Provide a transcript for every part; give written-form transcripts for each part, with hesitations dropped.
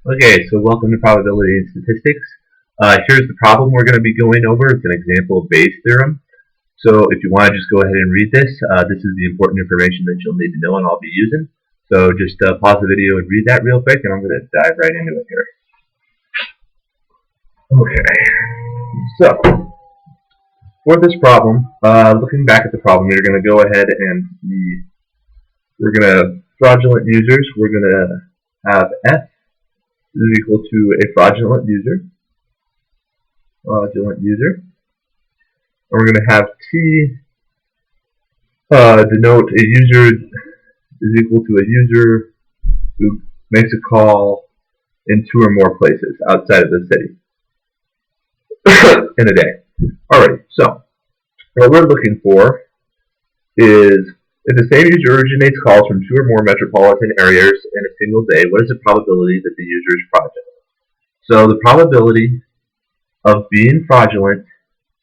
Okay, so welcome to Probability and Statistics. Here's the problem we're going to be going over. It's an example of Bayes' theorem. So if you want to just go ahead and read this, this is the important information that you'll need to know and I'll be using. So just pause the video and read that real quick, and I'm going to dive right into it here. Okay, so for this problem, looking back at the problem, you're going to go ahead and we're going to fraudulent users. We're going to have F is equal to a fraudulent user. And we're going to have T denote a user is equal to a user who makes a call in 2 or more places outside of the city in a day. Alright, so what we're looking for is if the same user originates calls from 2 or more metropolitan areas in a single day, what is the probability that the user is fraudulent? So the probability of being fraudulent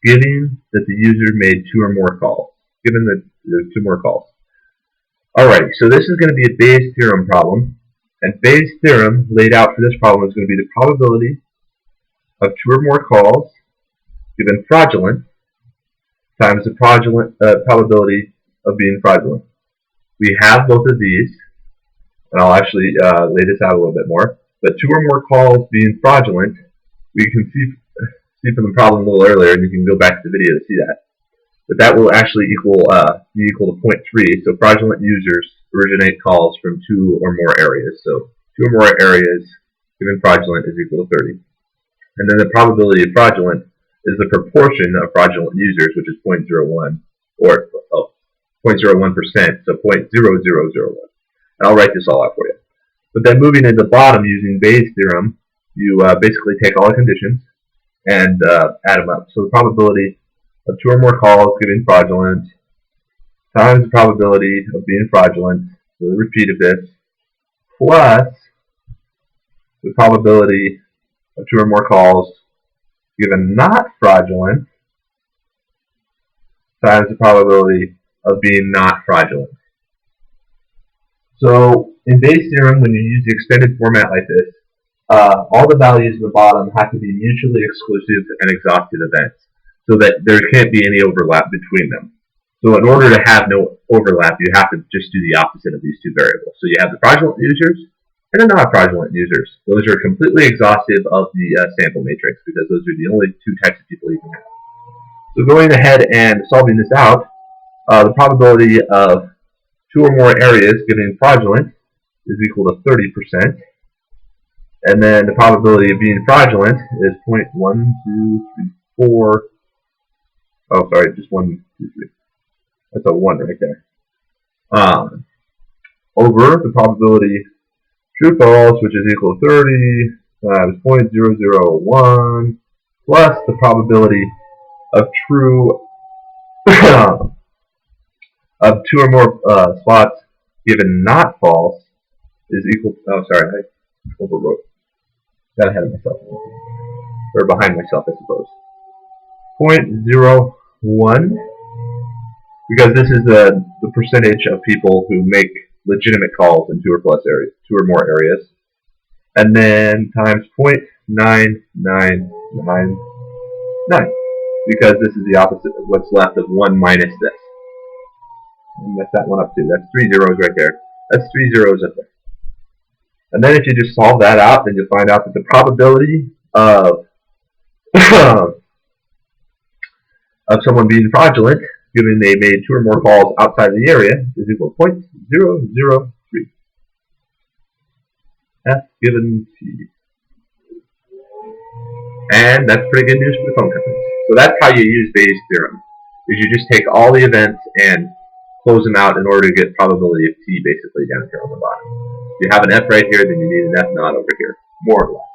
given that the user made 2 or more calls. Given that there's 2 more calls. Alright, so this is going to be a Bayes' theorem problem. And Bayes' theorem laid out for this problem is going to be the probability of 2 or more calls given fraudulent times the probability of being fraudulent. We have both of these, and I'll actually lay this out a little bit more. But 2 or more calls being fraudulent, we can see from the problem a little earlier, and you can go back to the video to see that. But that will actually be equal to 0.3. So fraudulent users originate calls from 2 or more areas. So 2 or more areas given fraudulent is equal to 30. And then the probability of fraudulent is the proportion of fraudulent users, which is 0.01 or 0.01%, so 0.0001. And I'll write this all out for you. But then moving into the bottom using Bayes' theorem, you basically take all the conditions and add them up. So the probability of 2 or more calls giving fraudulent times the probability of being fraudulent, so the repeat of this, plus the probability of 2 or more calls given not fraudulent times the probability of being not fraudulent. So in Bayes' theorem, when you use the extended format like this, all the values in the bottom have to be mutually exclusive and exhaustive events, so that there can't be any overlap between them. So in order to have no overlap, you have to just do the opposite of these two variables. So you have the fraudulent users and the non-fraudulent users. Those are completely exhaustive of the sample matrix, because those are the only 2 types of people you can have. So going ahead and solving this out, the probability of 2 or more areas giving fraudulent is equal to 30%. And then the probability of being fraudulent is 0.1234. Oh, sorry, just 1, 2, 3. That's a 1 right there. Over the probability true false, which is equal to 30 times 0.001 plus the probability of true of 2 or more spots given not false is equal to, oh sorry, I overwrote. Got ahead of myself. Or behind myself, I suppose. 0.01, because this is the percentage of people who make legitimate calls in 2 or more areas. And then times 0.9999, because this is the opposite of what's left of 1 minus this. I mess that one up too. That's 3 zeros right there. That's 3 zeros up there. And then if you just solve that out, then you'll find out that the probability of of someone being fraudulent, given they made 2 or more calls outside the area, is equal to 0.003. F given T. And that's pretty good news for the phone companies. So that's how you use Bayes' theorem. Is you just take all the events and close them out in order to get probability of T basically down here on the bottom. If you have an F right here, then you need an F naught over here, more or less.